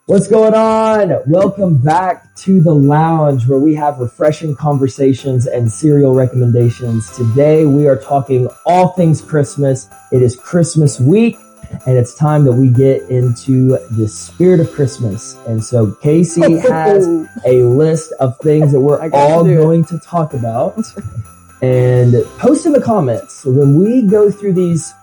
What's going on? Welcome back to the lounge where we have refreshing conversations and cereal recommendations. Today we are talking all things Christmas. It is Christmas week and it's time that we get into the spirit of Christmas. And so Casey has a list of things that we're all going to talk about. And post in the comments when we go through these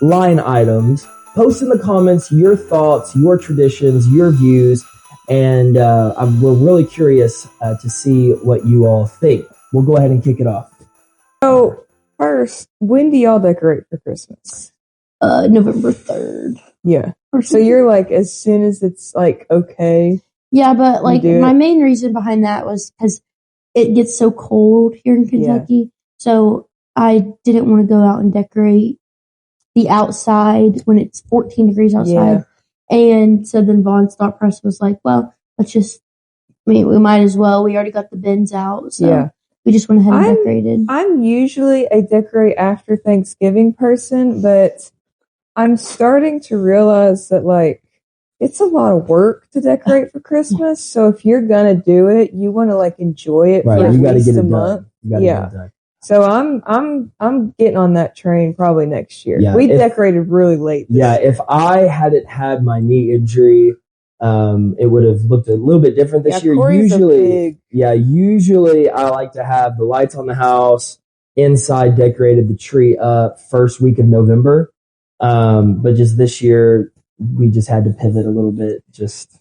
line items. Post in the comments your thoughts, your traditions, your views, and we're really curious to see what you all think. We'll go ahead and kick it off. So, first, when do y'all decorate for Christmas? November 3rd. Yeah. So you're like, as soon as it's like, okay. Yeah, but like my main reason behind that was because it gets so cold here in Kentucky. Yeah. So I didn't want to go out and decorate the outside when it's 14 degrees outside. Yeah. And so then Vaughn's thought process was like, well, we might as well. We already got the bins out. So we just went ahead and decorated. I'm usually a decorate after Thanksgiving person, but I'm starting to realize that like it's a lot of work to decorate for Christmas. So if you're going to do it, you want to like enjoy it for at least a month. Yeah. So I'm getting on that train probably next year. Yeah, we decorated really late. If I hadn't had my knee injury, it would have looked a little bit different this year. Usually I like to have the lights on the house, inside decorated, the tree up first week of November. But just this year we just had to pivot a little bit. So it's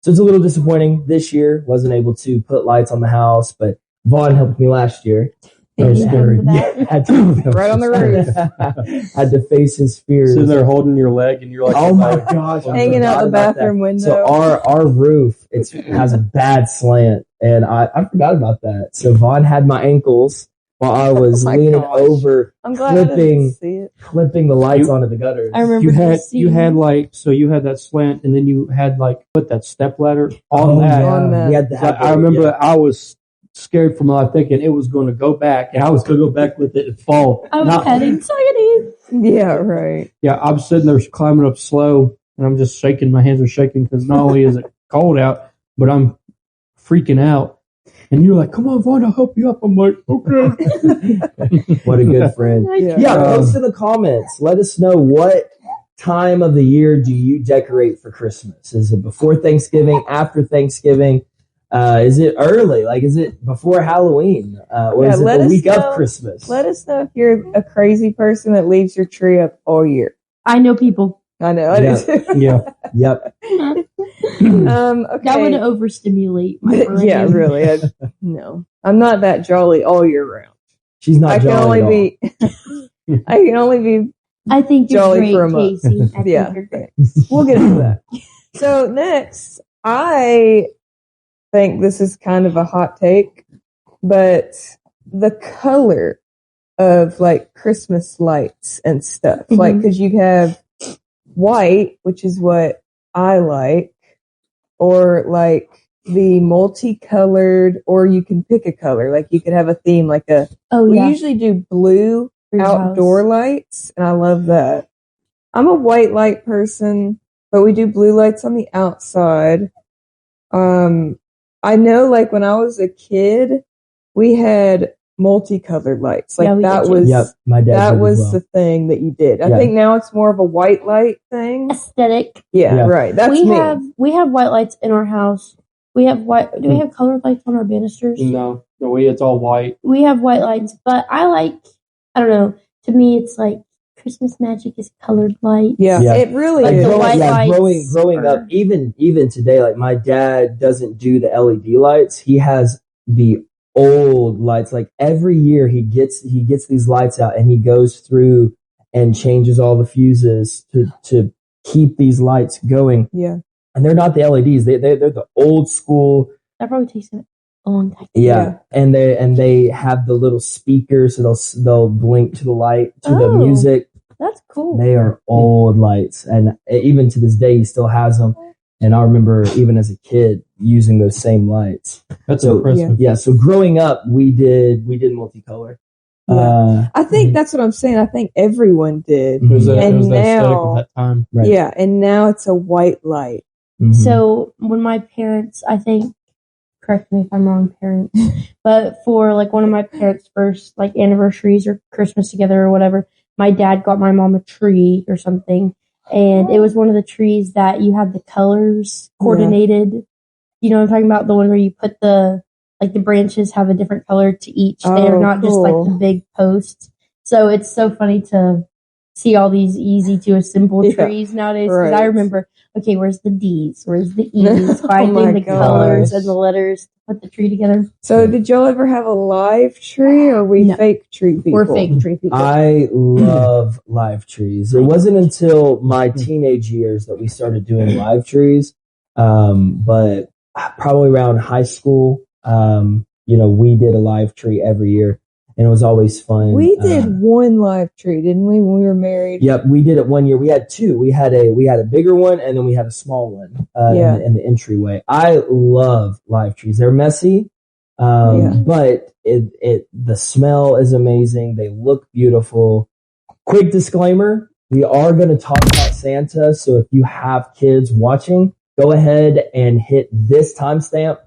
a little disappointing this year. Wasn't able to put lights on the house, but Vaughn helped me last year. Right on the roof. Had to face his fears. So they're holding your leg and you're like, oh my gosh, hanging out the bathroom window. So our roof has a bad slant, and I forgot about that. So Vaughn had my ankles while I was leaning over, clipping the lights onto the gutters. I remember you had that slant, and then you had like put that step ladder on that. We had that. I remember I was scared for my life, thinking it was going to go back, and I was going to go back with it and fall. I was had anxiety. Yeah, right. Yeah, I'm sitting there climbing up slow, and I'm just shaking. My hands are shaking because not only is it cold out, but I'm freaking out. And you're like, come on, Vaughn, I'll help you up. I'm like, okay. What a good friend. Post in the comments. Let us know what time of the year do you decorate for Christmas. Is it before Thanksgiving, after Thanksgiving? Is it early? Like, is it before Halloween? Or is it the week of Christmas? Let us know if you're a crazy person that leaves your tree up all year. I know people. I know. I do. Yeah. Yep. Okay. That would overstimulate my brain. Yeah, really. No. I'm not that jolly all year round. She's not jolly I can only be I think you're jolly great, for a month. Casey. Yeah. We'll get into that. So next, I think this is kind of a hot take, but the color of like Christmas lights and stuff, like, because you have white, which is what I like, or like the multicolored, or you can pick a color, like you could have a theme, like we usually do blue outdoor lights, and I love that. I'm a white light person, but we do blue lights on the outside. I know, like, when I was a kid, we had multicolored lights. Like, my dad that was the thing that you did. I think now it's more of a white light thing. Aesthetic. Yeah, right. That's we have white lights in our house. We have white. Do we have colored lights on our banisters? No, it's all white. We have white lights, but I don't know. To me, it's like Christmas magic is colored light. Yeah, it really is. Growing up, even today, like my dad doesn't do the LED lights. He has the old lights. Like every year he gets these lights out and he goes through and changes all the fuses to keep these lights going. Yeah. And they're not the LEDs. They're the old school. That probably takes a long time. Yeah. And they have the little speakers, so they'll blink to the light, to the music. That's cool. They are old lights, and even to this day, he still has them. And I remember even as a kid using those same lights. That's impressive. Yeah. So growing up, we did multicolor. Yeah. I think that's what I'm saying. I think everyone did. It was now, that time. Right. Yeah, and now it's a white light. Mhm. So when my parents, I think, correct me if I'm wrong, parents, but for like one of my parents' first like anniversaries or Christmas together or whatever, my dad got my mom a tree or something, and it was one of the trees that you have the colors coordinated. Yeah. You know what I'm talking about? The one where you put the branches have a different color to each. They are not just like the big posts. So it's so funny to see all these easy to assemble trees nowadays. Because I remember, okay, where's the D's? Where's the E's? Finding the colors and the letters to put the tree together. So did y'all ever have a live tree, or are we fake tree people? We're fake tree people. I love live trees. It wasn't until my teenage years that we started doing live trees. But probably around high school, we did a live tree every year, and it was always fun. We did one live tree, didn't we, when we were married? Yep, we did it one year. We had two. We had a bigger one, and then we had a small one in the entryway. I love live trees. They're messy, but the smell is amazing. They look beautiful. Quick disclaimer: we are going to talk about Santa, so if you have kids watching, go ahead and hit this timestamp,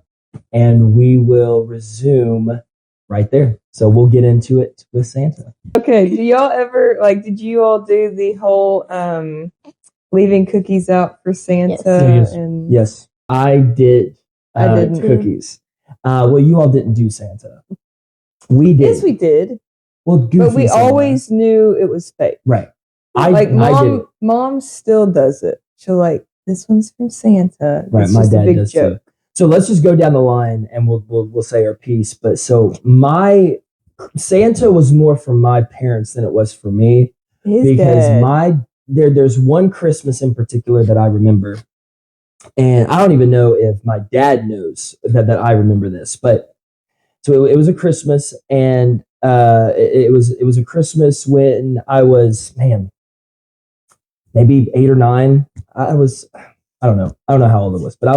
and we will resume right there. So we'll get into it with Santa. Okay. Do y'all ever, did you all do the whole leaving cookies out for Santa? Yes. Yes, I did. I did cookies. Well, you all didn't do Santa. We did. Yes, we did. Well, but we always knew it was fake. Right. Mom still does it. She'll this one's from Santa. Right, it's my just dad a big does joke. too. So let's just go down the line and we'll say our piece. But so my Santa was more for my parents than it was for me. There's one Christmas in particular that I remember, and I don't even know if my dad knows that I remember this. But so it was a Christmas, and it was a Christmas when I was maybe 8 or 9. I don't know how old it was, but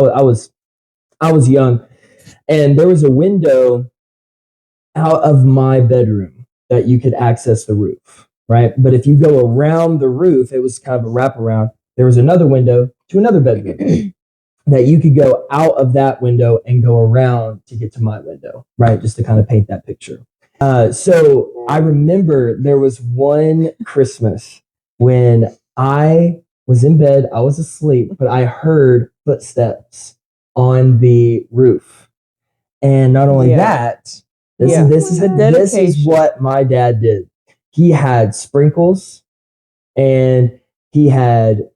I was young, and there was a window out of my bedroom that you could access the roof, right? But if you go around the roof, it was kind of a wraparound. There was another window to another bedroom that you could go out of that window and go around to get to my window, right? Just to kind of paint that picture. So I remember there was one Christmas when I was in bed, I was asleep, but I heard footsteps on the roof. And not only that, this is what my dad did. He had sprinkles, and he had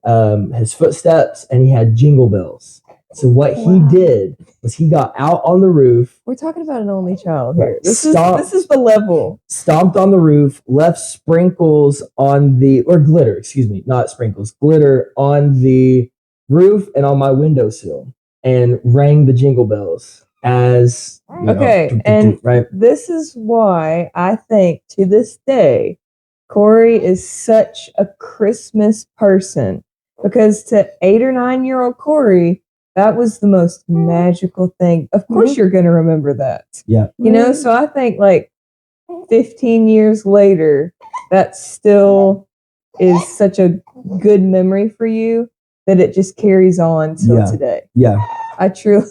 his footsteps, and he had jingle bells. So what he did was he got out on the roof. We're talking about an only child here. This is the level. Stomped on the roof, left sprinkles on glitter on the roof and on my windowsill, and rang the jingle bells as right. This is why I think to this day Corey is such a Christmas person, because to 8 or 9-year-old Corey, that was the most magical thing. Of course, you're going to remember that. Yeah. So I think 15 years later, that still is such a good memory for you that it just carries on till today. Yeah. I truly.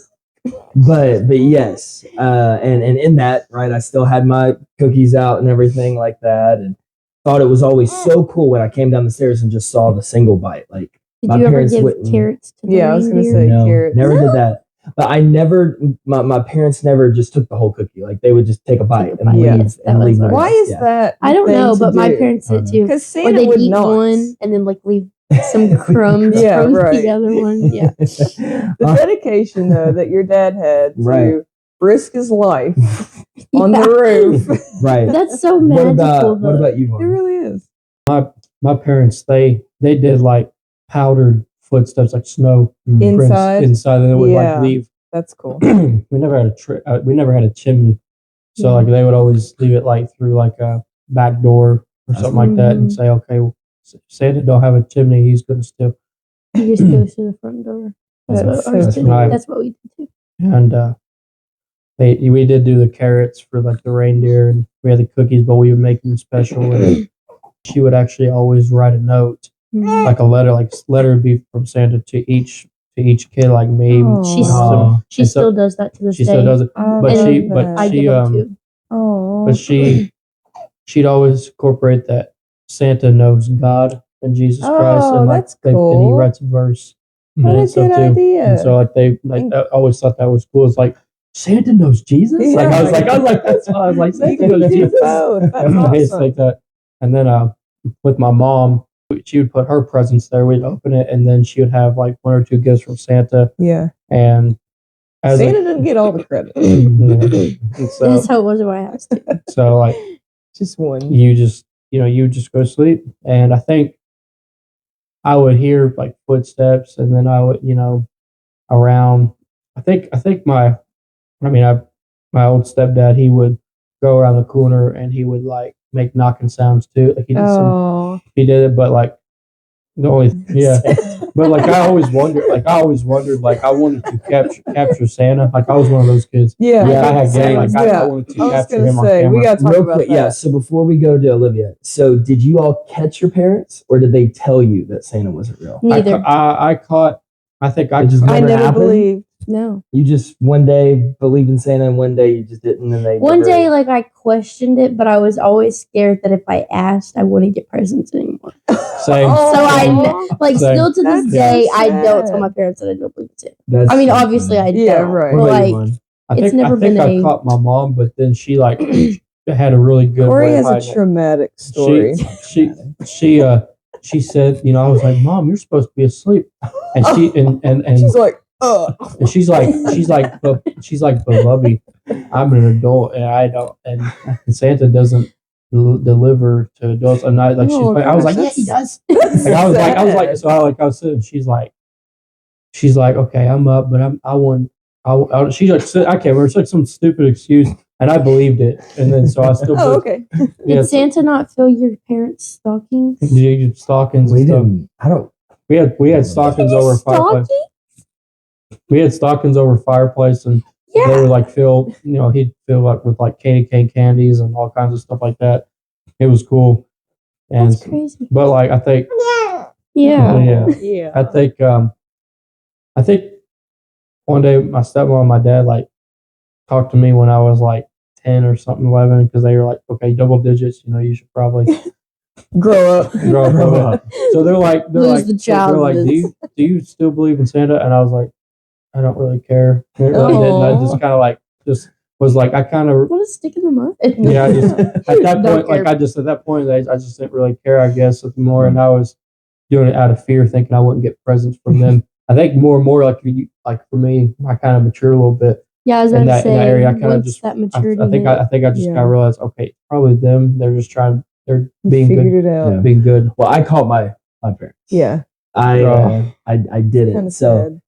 But yes, and in that, right, I still had my cookies out and everything like that, and thought it was always so cool when I came down the stairs and just saw the single bite. Did you ever give carrots to the reindeer? I was going to say carrots. Never did that. But I never, my parents never just took the whole cookie. They would just take a bite and leave. Why is that? I don't know, but my parents did too. Because Santa would eat not. one and then leave some crumbs from the other one. Yeah. The dedication though that your dad had to risk his life on the roof. Right. That's so magical. What about you, Mom? It really is. My parents, they did powdered footsteps, snow inside, and they would leave. That's cool. We never had a chimney, so they would always leave it through a back door or something like that, and say, okay, well, Santa don't have a chimney, he's gonna steal. He just goes to the front door. That's what we did too. And we did do the carrots for the reindeer, and we had the cookies, but we would make them special. And she would actually always write a note. A letter would be from Santa to each to each kid like me. She still does that to this day. She still does it, but I give them too. But she'd always incorporate that Santa knows God and Jesus Christ, and that's cool. and he writes a verse. What a good idea! And so I always thought that was cool. It's like Santa knows Jesus. Yeah. I was like Santa knows Jesus. That's awesome. Like that. And then with my mom, she would put her presents there. We'd open it, and then she would have like 1 or 2 gifts from Santa. Yeah. And Santa doesn't get all the credit. So, that's how it was in my house too. So like just one. You just go to sleep, and I think I would hear like footsteps, and then I would around. I think my old stepdad, he would go around the corner and he would like make knocking sounds too. Like he did it, but like the only but like I always wondered, like I wanted to capture Santa. Like I was one of those kids. Yeah. I had game. Like I wanted to capture him on camera. We gotta talk Real about quick, that. yeah. So before we go to Olivia, so did you all catch your parents, or did they tell you that Santa wasn't real? Neither. I think I just I never happened? believed. No. You just one day believed in Santa, and one day you just didn't. And they one day, like I questioned it, but I was always scared that if I asked, I wouldn't get presents anymore. Same. So Same. Still to this day, so I don't sad. tell my parents that I don't believe in Santa. I mean, obviously I don't. Yeah, right. But What about you, like, Lon? I think I caught my mom, but then she like had a really good Corey way has of a hiding it. traumatic story. She said, I was like, Mom, you're supposed to be asleep, and she and she's like, and she's like, but Bubby, I'm an adult, and I don't, and Santa doesn't deliver to adults. And I like, I was like, yeah, he does. Like, I was like, so I was sitting. She's like, okay, I'm up, but she's like, I can't remember. It's like some stupid excuse, and I believed it, and then so I still. Okay. Did Santa not fill your parents' stockings? Did stockings? We and stuff? didn't. I don't. We had stockings over fireplace. We had stockings over fireplace, and they would like fill. He'd fill up with like candy cane candies and all kinds of stuff like that. It was cool. And that's crazy. But like I think. Yeah. I think one day my stepmom and my dad like talked to me when I was like 10 or something, 11, because they were like, okay, double digits, you should probably grow up. So they're like, the child. They're like, do you still believe in Santa? And I was like, I don't really care. And I just kind of like was like, I kind of what a stick in the mud. Yeah, I just at that point, like at that point, I just didn't really care, I guess, more, and I was doing it out of fear, thinking I wouldn't get presents from them. I think more and more, like for me, I kind of matured a little bit. Yeah, I was in that area. I kind of just that maturity. I think I just kind of realized, okay, it's probably them. They're just trying. They're being figured good. It out. Yeah. Being good. Well, I caught my parents. Yeah. I didn't. Kinda So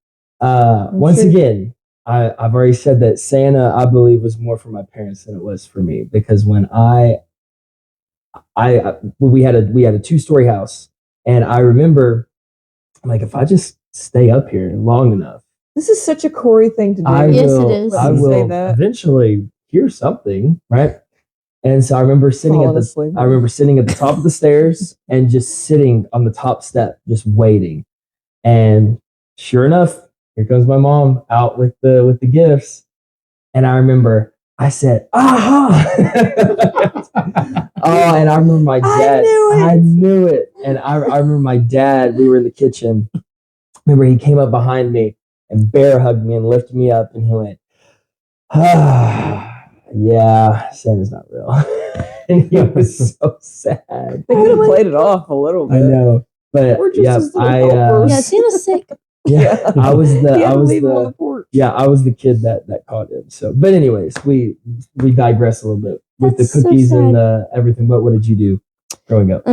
sad. once again, I've already said that Santa, I believe, was more for my parents than it was for me, because when we had a 2-story house, and I remember, like, if I just stay up here long enough, this is such a Corey thing to do. Yes, it is. I will eventually hear something, right? And so I remember sitting at the top of the stairs and just sitting on the top step, just waiting. And sure enough, here comes my mom out with the gifts. And I remember I said, "Aha!" Oh, and I remember my dad. I knew it. And I remember my dad. We were in the kitchen. Remember, he came up behind me and bear hugged me and lifted me up, and he went, yeah, Santa's not real. And he was so sad. They could have played it off a little bit. I know, but Santa's sick. Yeah, I was the kid that caught him. So, but anyways, we digress a little bit with the cookies and everything. But what did you do growing up?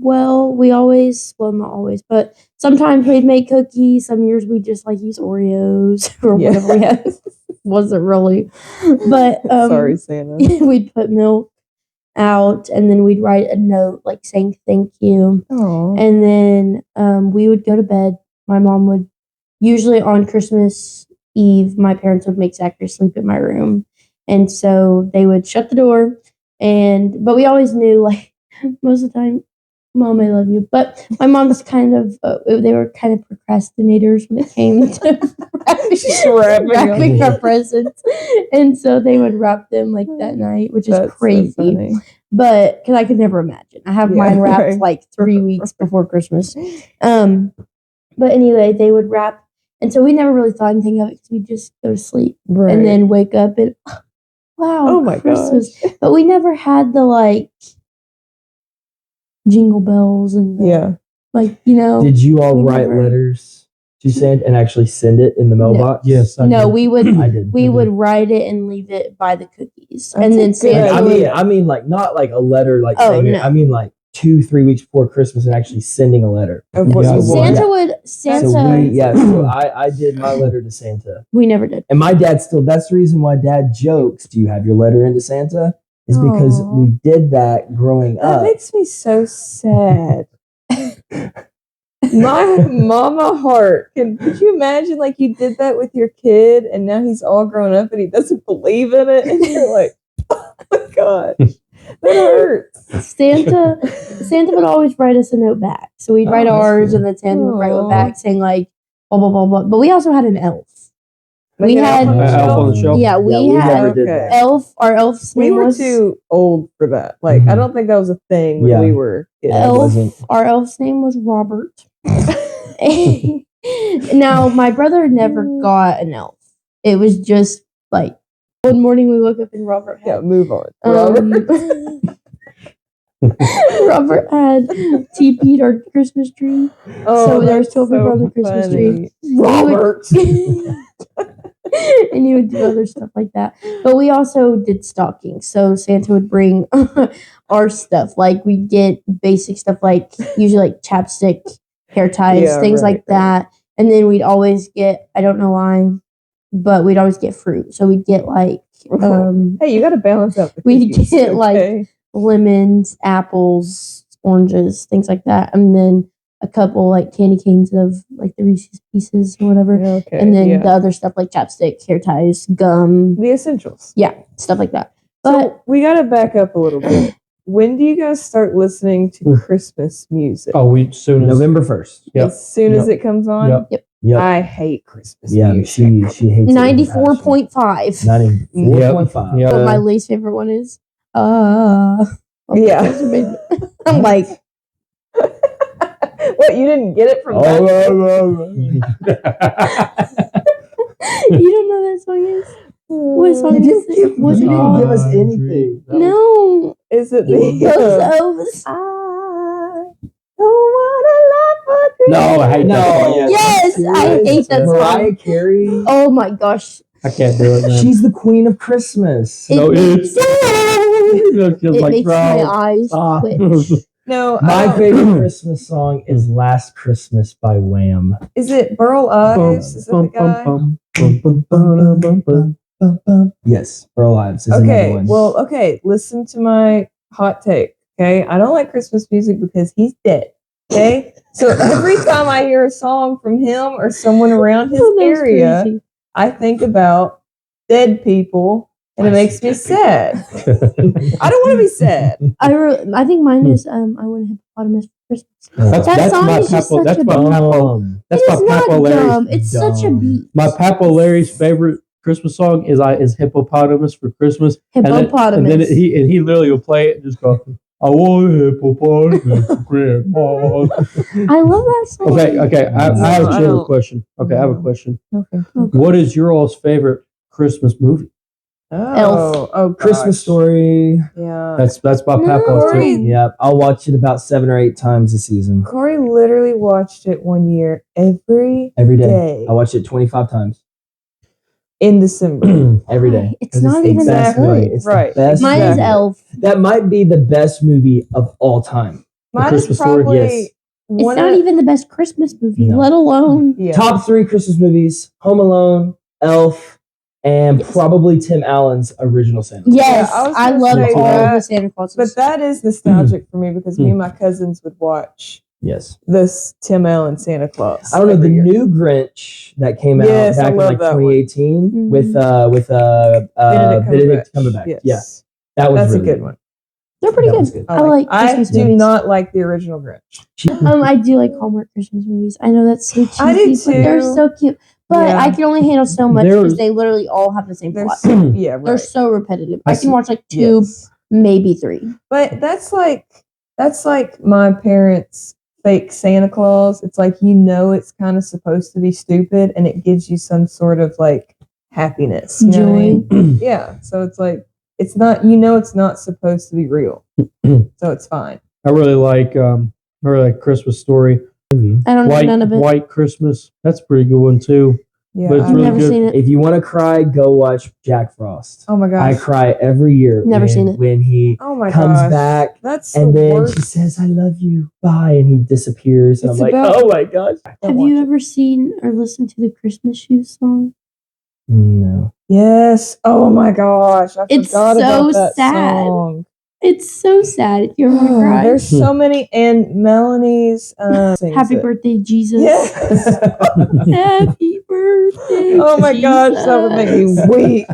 Well, not always, but sometimes we'd make cookies. Some years we'd just like use Oreos or whatever we had. Wasn't really, but sorry, Santa. We'd put milk out, and then we'd write a note like saying thank you. Aww. And then we would go to bed. My mom would usually on Christmas Eve. My parents would make Zachary sleep in my room, and so they would shut the door. But we always knew, like most of the time, Mom, I love you. But my mom's kind of, they were kind of procrastinators when it came to wrapping our presents. And so they would wrap them like that night, which is crazy. So but, because I could never imagine. I have mine wrapped like 3 weeks before Christmas. But anyway, they would wrap. And so we never really thought anything of it because we'd just go to sleep. Right. And then wake up and, wow, oh my Christmas. Gosh. But we never had the like jingle bells and like, you know. Did you all write letters to Santa and actually send it in the mailbox? No. Yes, I did. We would. We would write it and leave it by the cookies, and then Santa. I mean, like not like a letter, like saying it. I mean, like 2-3 weeks before Christmas and actually sending a letter. Santa would. So I did my letter to Santa. We never did. And my dad still. That's the reason why Dad jokes. Do you have your letter into Santa? Is because we did that growing up. That makes me so sad. My mama heart. Could you imagine like you did that with your kid and now he's all grown up and he doesn't believe in it and you're like, oh my God, that hurts. Santa would always write us a note back. So we'd write ours and then Santa would write one back saying like, blah, blah, blah, blah. But we also had an elf. We had elf on the shelf. Yeah, we had elf. Our elf's name was. We were too old for that. Like, I don't think that was a thing when we were kids. Our elf's name was Robert. Now, my brother never got an elf. It was just like one morning we woke up and Robert had. Yeah, move on. Robert had TP'd our Christmas tree. So there was 12 people on the Christmas tree. Robert! And he would do other stuff like that. But we also did stockings. So Santa would bring our stuff. Like we'd get basic stuff like usually like chapstick, hair ties, things like that. And then we'd always get, I don't know why, but we'd always get fruit. So we'd get like hey, you gotta balance out the we'd get like lemons, apples, oranges, things like that. And then a couple like candy canes of like the Reese's Pieces or whatever. And then the other stuff like chapstick, hair ties, gum. The essentials. Yeah, stuff like that. But so we got to back up a little bit. When do you guys start listening to Christmas music? Soon as November 1st. Yep. As soon as it comes on? Yep. I hate Christmas music. She hates 94.5. 94.5. But my least favorite one is I'm like what, you didn't get it from that? You don't know that song is? What song is it? You didn't give us anything. No. Is it the Those I don't wanna laugh for Christmas. No, I hate that song. Yes, I hate that song. Mariah Carey. Oh my gosh. I can't do it, man. She's the queen of Christmas. No, it's it makes my eyes twitch. No, my favorite Christmas song is "Last Christmas" by Wham. Is it Burl Ives? Is that the guy? Yes, Burl Ives is another one. Well, listen to my hot take. Okay, I don't like Christmas music because he's dead. Okay, so every time I hear a song from him or someone around his area, crazy. I think about dead people. And it makes me sad. I don't want to be sad. I think mine is I Want a Hippopotamus for Christmas. That song is just such a beat. That's my Papa Larry's. It's such a beat. My Papa Larry's favorite Christmas song is Hippopotamus for Christmas. Hippopotamus. And then he literally will play it and just go, I want a hippopotamus for Christmas. I love that song. Okay. I have a chill question. Okay, I have a question. Okay. What is your all's favorite Christmas movie? Oh, Christmas Story. Yeah, that's my Papa's too. Yep, I'll watch it about 7 or 8 times a season. Corey literally watched it one year every day. I watched it 25 times in December. Every day. It's not even that good. It's right. Mine is Elf. That might be the best movie of all time. Mine is probably. Yes. It's not even the best Christmas movie, let alone top 3 Christmas movies: Home Alone, Elf. And probably Tim Allen's original Santa Claus. Yes, I love all the Santa Clauses. But that is nostalgic for me because me and my cousins would watch this Tim Allen Santa Claus. I don't know, the new Grinch that came out back in like 2018 with Benedict Cumberbatch. Yes. Yeah, that was That's really a good one. They're pretty That was good. good. I like I Christmas do movies. not like the original Grinch. I do like Hallmark Christmas movies. I know that's so cheesy, I do but they're too. so cute. But Yeah. I can only handle so much There's- because they literally all have the same They're plot. so, yeah, right. They're so repetitive. I I see- can watch like 2, Yes. maybe 3. But that's like my parents' fake Santa Claus. It's like it's kind of supposed to be stupid, and it gives you some sort of like happiness, you know what I mean? Yeah. So it's like it's not. It's not supposed to be real, so it's fine. I really like Christmas Story. I don't know none of it. White Christmas. That's a pretty good one too. Yeah. But it's I've really never good. seen it. If you want to cry, go watch Jack Frost. Oh my I gosh. cry every year. Never when, seen it. When he Oh my comes gosh. back That's and the then worst. she says, "I love you, bye," and he disappears. And It's I'm like, about- "Oh my gosh!" Don't Have watch you it. ever seen or listened to the Christmas Shoes song? No. Yes. Oh my gosh. I It's forgot so about that sad. song. It's so sad. If you ever want to cry. There's so many, and Melanie's sings Happy it. birthday, Jesus. Yes. Happy birthday. Oh my gosh, that would make me Jesus. weep.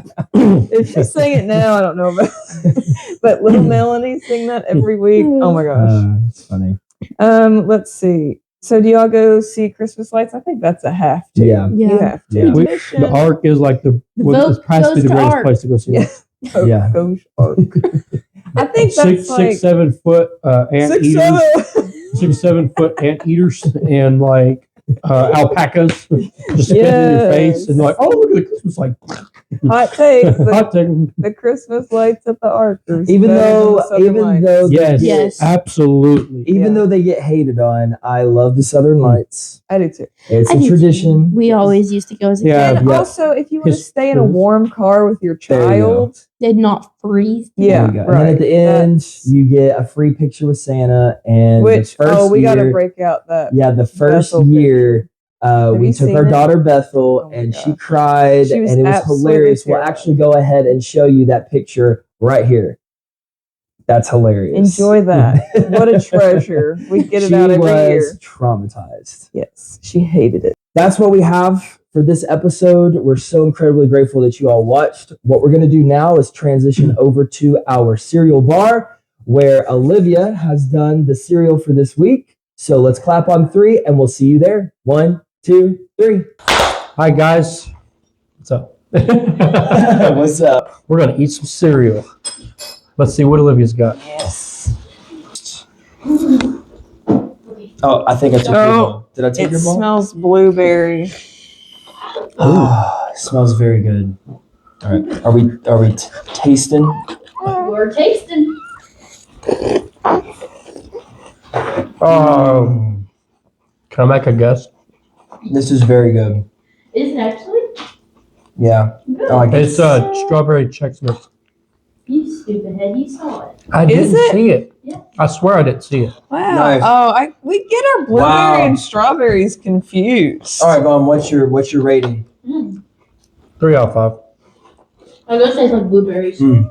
If she sang it now, I don't know about it. But little Melanie sing that every week. Oh my gosh. It's funny. Let's see. So do y'all go see Christmas lights? I think that's a have to. Yeah. Yeah. You have to. Yeah. Admission. The Ark is like The it has to be goes the to greatest Ark. place to go see. Yeah. it. Yeah. Gosh, Ark. I think that's like 7 foot ant 6, eaters, 7. 7 foot ant eaters, and like alpacas just spitting in your face, Yes. and like, oh, look at the Christmas light. Hot take. Hot take. The Christmas lights at the Ark. are Even better than though, the Southern Lights. they Yes, get- Yes. absolutely. even Yeah. though they get hated on, I love the Southern Lights. I do too. It's I a do too. tradition. We always used to go as a Yeah. kid. And also, if you want to His- stay in a warm car with your There you go. child, Did not freeze. yeah, There you go. right. And then at the end, That's- you get a free picture with Santa. And which the first we got to year- break out that. Yeah, the first Bethel year, we you took seen our it? daughter Bethel, Oh my and gosh. she cried, She was and it was absolutely hilarious. We'll terrified. actually go ahead and show you that picture right here. That's hilarious. Enjoy that. What a treasure. We get it She out every was year. traumatized. Yes, she hated it. That's what we have for this episode. We're so incredibly grateful that you all watched. What we're going to do now is transition over to our cereal bar, where Olivia has done the cereal for this week. So let's clap on 3, and we'll see you there. 1, 2, 3. Hi guys, what's up? What's up? We're gonna eat some cereal. Let's see what Olivia's got. Yes. Oh, I think I took your Oh, ball. Did I take It your ball? smells blueberry. Oh, it smells very good. All right, are we tasting? We're tasting. Can I make a guess? This is very good. Is it actually? Yeah, I like it. It's strawberry Chex Mix. You stupid head. You saw it. I Is didn't it? see it. Yeah. I swear I didn't see it. Wow. Nice. Oh, we get our blueberry Wow. and strawberries confused. All right, Vaughn, what's your rating? 3 out of 5. I'm gonna say like blueberries. Mm.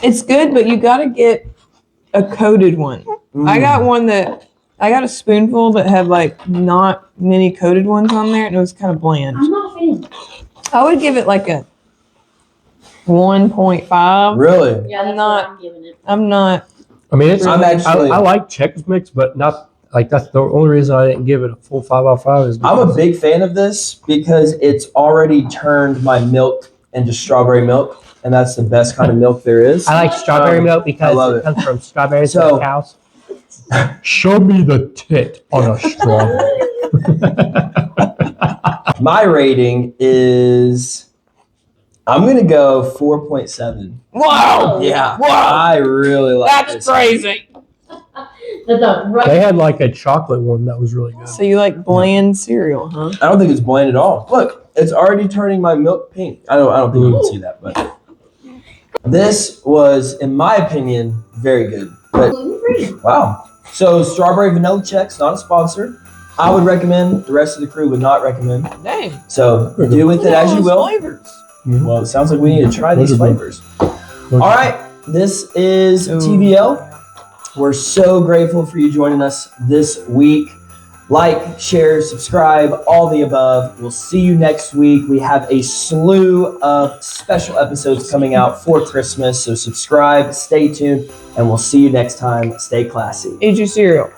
It's good, but you got to get a coated one. I got one I got a spoonful that had like not many coated ones on there, and it was kind of bland. I'm not a fan. I would give it like a 1.5. Really? Yeah, that's not- what I'm giving it. I'm not. I mean, it's. I'm actually- I like Chex Mix, but not like that's the only reason I didn't give it a full 5 out of 5 is I'm a because big fan of this because it's already turned my milk into strawberry milk, and that's the best kind of milk there is. I like strawberry milk because love it it. comes from strawberries So- and cows. Show me the tit on a strawberry. My rating is, I'm gonna go 4.7. Wow. Yeah, Wow. I really like That's this. crazy. That's a right. They had like a chocolate one that was really good. So you like bland cereal, huh? I don't think it's bland at all. Look, it's already turning my milk pink. I don't think you can see that, but this was, in my opinion, very good. But Gluten-free. wow. So strawberry vanilla Chex, not a sponsor. I would recommend. The rest of the crew would not recommend. Dang. So do with it as you will. Flavors. Mhm. Well, it sounds like we need to try these flavors. All right, this is Ooh. TVL. We're so grateful for you joining us this week. Like, share, subscribe, all the above. We'll see you next week. We have a slew of special episodes coming out for Christmas. So subscribe, stay tuned, and we'll see you next time. Stay classy. Eat your cereal.